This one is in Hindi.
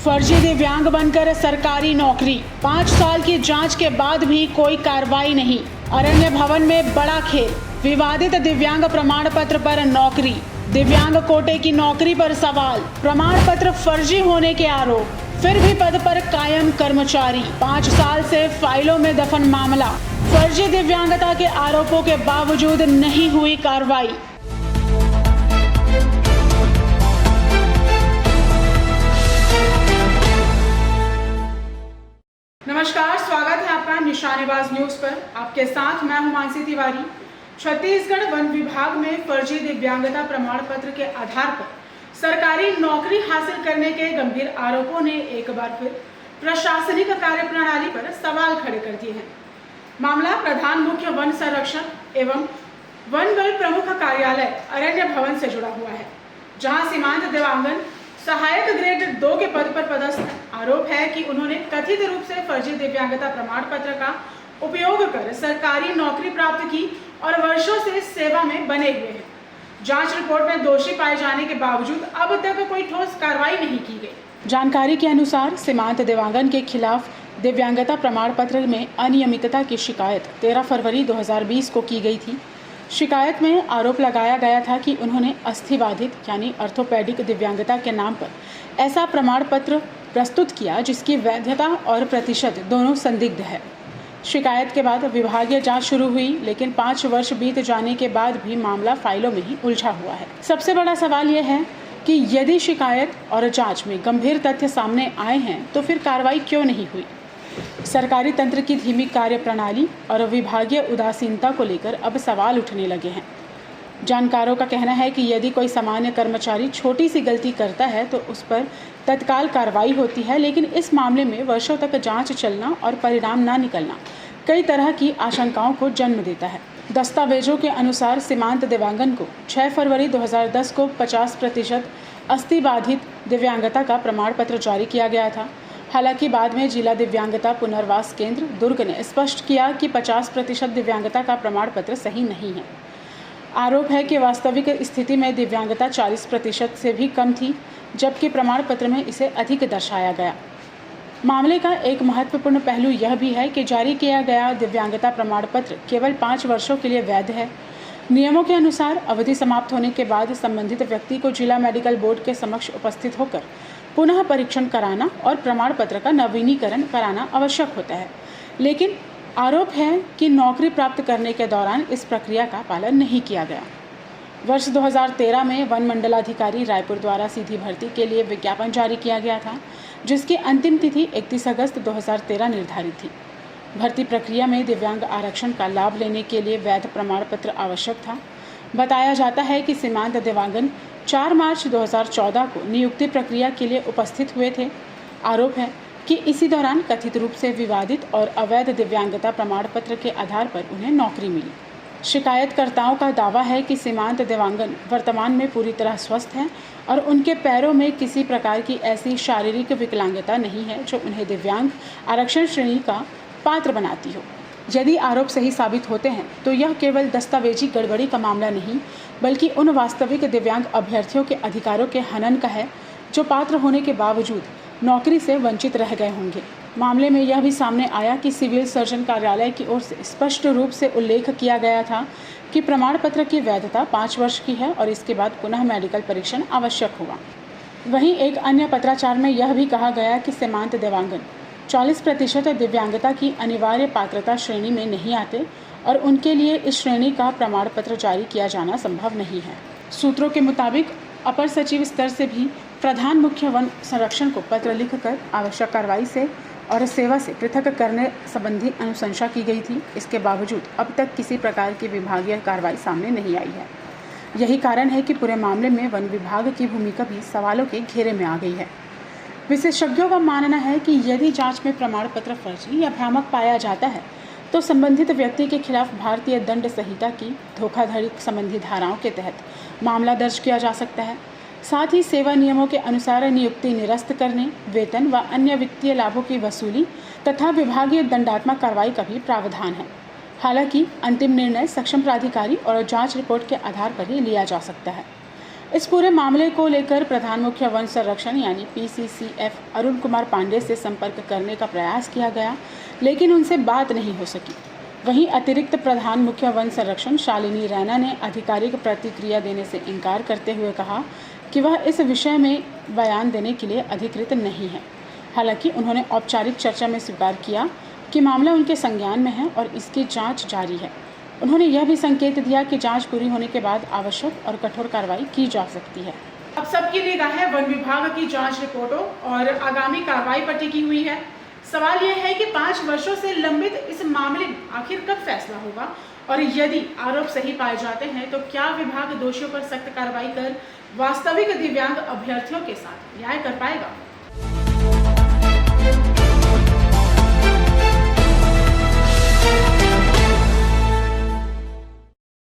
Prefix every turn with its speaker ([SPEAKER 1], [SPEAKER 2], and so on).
[SPEAKER 1] फर्जी दिव्यांग बनकर सरकारी नौकरी, 5 साल की जांच के बाद भी कोई कार्रवाई नहीं। अरण्य भवन में बड़ा खेल, विवादित दिव्यांग प्रमाण पत्र पर नौकरी, दिव्यांग कोटे की नौकरी पर सवाल, प्रमाण पत्र फर्जी होने के आरोप, फिर भी पद पर कायम कर्मचारी, 5 साल से फाइलों में दफन मामला, फर्जी दिव्यांगता के आरोपों के बावजूद नहीं हुई कार्रवाई। नमस्कार, स्वागत है आपका निशानेबाज न्यूज पर। आपके साथ मैं हूं मानसी तिवारी। छत्तीसगढ़ वन विभाग में फर्जी दिव्यांगता प्रमाण पत्र के आधार पर सरकारी नौकरी हासिल करने के गंभीर आरोपों ने एक बार फिर प्रशासनिक कार्यप्रणाली पर सवाल खड़े कर दिए हैं। मामला प्रधान मुख्य वन संरक्षक एवं वन बल प्रमुख कार्यालय अरण्य भवन से जुड़ा हुआ है, जहां सीमांत देवांगन सहायक ग्रेड 2 के पद पर पदस्थ। आरोप है कि उन्होंने कथित रूप से फर्जी दिव्यांगता प्रमाण पत्र का उपयोग कर सरकारी नौकरी प्राप्त की और वर्षों से सेवा में बने हुए हैं। जांच रिपोर्ट में दोषी पाए जाने के बावजूद अब तक कोई ठोस कार्रवाई नहीं की गई। जानकारी के अनुसार सीमांत देवांगन के खिलाफ दिव्यांगता प्रमाण पत्र में अनियमितता की शिकायत 13 फरवरी 2020 को की गई थी। शिकायत में आरोप लगाया गया था कि उन्होंने अस्थिबाधित यानी ऑर्थोपेडिक दिव्यांगता के नाम पर ऐसा प्रमाण पत्र प्रस्तुत किया जिसकी वैधता और प्रतिशत दोनों संदिग्ध है। शिकायत के बाद विभागीय जांच शुरू हुई, लेकिन 5 वर्ष बीत जाने के बाद भी मामला फाइलों में ही उलझा हुआ है। सबसे बड़ा सवाल यह है कि यदि शिकायत और जांच में गंभीर तथ्य सामने आए हैं तो फिर कार्रवाई क्यों नहीं हुई। सरकारी तंत्र की धीमी कार्यप्रणाली और विभागीय उदासीनता को लेकर अब सवाल उठने लगे हैं। जानकारों का कहना है कि यदि कोई सामान्य कर्मचारी छोटी सी गलती करता है तो उस पर तत्काल कार्रवाई होती है, लेकिन इस मामले में वर्षों तक जांच चलना और परिणाम न निकलना कई तरह की आशंकाओं को जन्म देता है। दस्तावेजों के अनुसार सीमांत देवांगन को 6 फरवरी 2010 को 50% अस्थिबाधित दिव्यांगता का प्रमाण पत्र जारी किया गया था। हालांकि बाद में जिला दिव्यांगता पुनर्वास केंद्र दुर्ग ने स्पष्ट किया कि 50% दिव्यांगता का प्रमाण पत्र सही नहीं है। आरोप है कि वास्तविक स्थिति में दिव्यांगता 40% से भी कम थी, जबकि प्रमाण पत्र में इसे अधिक दर्शाया गया। मामले का एक महत्वपूर्ण पहलू यह भी है कि जारी किया गया दिव्यांगता प्रमाण पत्र केवल 5 वर्षों के लिए वैध है। नियमों के अनुसार अवधि समाप्त होने के बाद संबंधित व्यक्ति को जिला मेडिकल बोर्ड के समक्ष उपस्थित होकर पुनः परीक्षण कराना और प्रमाण पत्र का नवीनीकरण कराना आवश्यक होता है, लेकिन आरोप है कि नौकरी प्राप्त करने के दौरान इस प्रक्रिया का पालन नहीं किया गया। वर्ष 2013 में वन मंडलाधिकारी रायपुर द्वारा सीधी भर्ती के लिए विज्ञापन जारी किया गया था, जिसकी अंतिम तिथि 31 अगस्त 2013 निर्धारित थी। भर्ती प्रक्रिया में दिव्यांग आरक्षण का लाभ लेने के लिए वैध प्रमाण पत्र आवश्यक था। बताया जाता है कि सीमांत देवांगन 4 मार्च 2014 को नियुक्ति प्रक्रिया के लिए उपस्थित हुए थे। आरोप है कि इसी दौरान कथित रूप से विवादित और अवैध दिव्यांगता प्रमाण पत्र के आधार पर उन्हें नौकरी मिली। शिकायतकर्ताओं का दावा है कि सीमांत देवांगन वर्तमान में पूरी तरह स्वस्थ हैं और उनके पैरों में किसी प्रकार की ऐसी शारीरिक विकलांगता नहीं है जो उन्हें दिव्यांग आरक्षण श्रेणी का पात्र बनाती हो। यदि आरोप सही साबित होते हैं तो यह केवल दस्तावेजी गड़बड़ी का मामला नहीं, बल्कि उन वास्तविक दिव्यांग अभ्यर्थियों के अधिकारों के हनन का है जो पात्र होने के बावजूद नौकरी से वंचित रह गए होंगे। मामले में यह भी सामने आया कि सिविल सर्जन कार्यालय की ओर से स्पष्ट रूप से उल्लेख किया गया था कि प्रमाण पत्र की वैधता 5 वर्ष की है और इसके बाद पुनः मेडिकल परीक्षण आवश्यक होगा। वहीं एक अन्य पत्राचार में यह भी कहा गया कि सीमांत देवांगन 40% दिव्यांगता की अनिवार्य पात्रता श्रेणी में नहीं आते और उनके लिए इस श्रेणी का प्रमाण पत्र जारी किया जाना संभव नहीं है। सूत्रों के मुताबिक अपर सचिव स्तर से भी प्रधान मुख्य वन संरक्षण को पत्र लिखकर आवश्यक कार्रवाई से और सेवा से पृथक करने संबंधी अनुशंसा की गई थी। इसके बावजूद अब तक किसी प्रकार की विभागीय कार्रवाई सामने नहीं आई है। यही कारण है कि पूरे मामले में वन विभाग की भूमिका भी सवालों के घेरे में आ गई है। विशेषज्ञों का मानना है कि यदि जांच में प्रमाण पत्र फर्जी या भ्रामक पाया जाता है तो संबंधित व्यक्ति के खिलाफ भारतीय दंड संहिता की धोखाधड़ी संबंधी धाराओं के तहत मामला दर्ज किया जा सकता है। साथ ही सेवा नियमों के अनुसार नियुक्ति निरस्त करने, वेतन व अन्य वित्तीय लाभों की वसूली तथा विभागीय दंडात्मक कार्रवाई का भी प्रावधान है। हालांकि अंतिम निर्णय सक्षम प्राधिकारी और जांच रिपोर्ट के आधार पर ही लिया जा सकता है। इस पूरे मामले को लेकर प्रधान मुख्य वन संरक्षण यानी PCCF अरुण कुमार पांडे से संपर्क करने का प्रयास किया गया, लेकिन उनसे बात नहीं हो सकी। वहीं अतिरिक्त प्रधान मुख्य वन संरक्षण शालिनी रैना ने आधिकारिक प्रतिक्रिया देने से इनकार करते हुए कहा कि वह इस विषय में बयान देने के लिए अधिकृत नहीं है। हालांकि उन्होंने औपचारिक चर्चा में स्वीकार किया कि मामला उनके संज्ञान में है और इसकी जांच जारी है। उन्होंने यह भी संकेत दिया कि जांच पूरी होने के बाद आवश्यक और कठोर कार्रवाई की जा सकती है। अब सबकी निगाहें वन विभाग की जांच रिपोर्टों और आगामी कार्रवाई पर टिकी हुई है। सवाल यह है कि 5 वर्षों से लंबित इस मामले में आखिर कब फैसला होगा और यदि आरोप सही पाए जाते हैं तो क्या विभाग दोषियों पर सख्त कार्रवाई कर वास्तविक दिव्यांग अभ्यर्थियों के साथ न्याय कर पाएगा।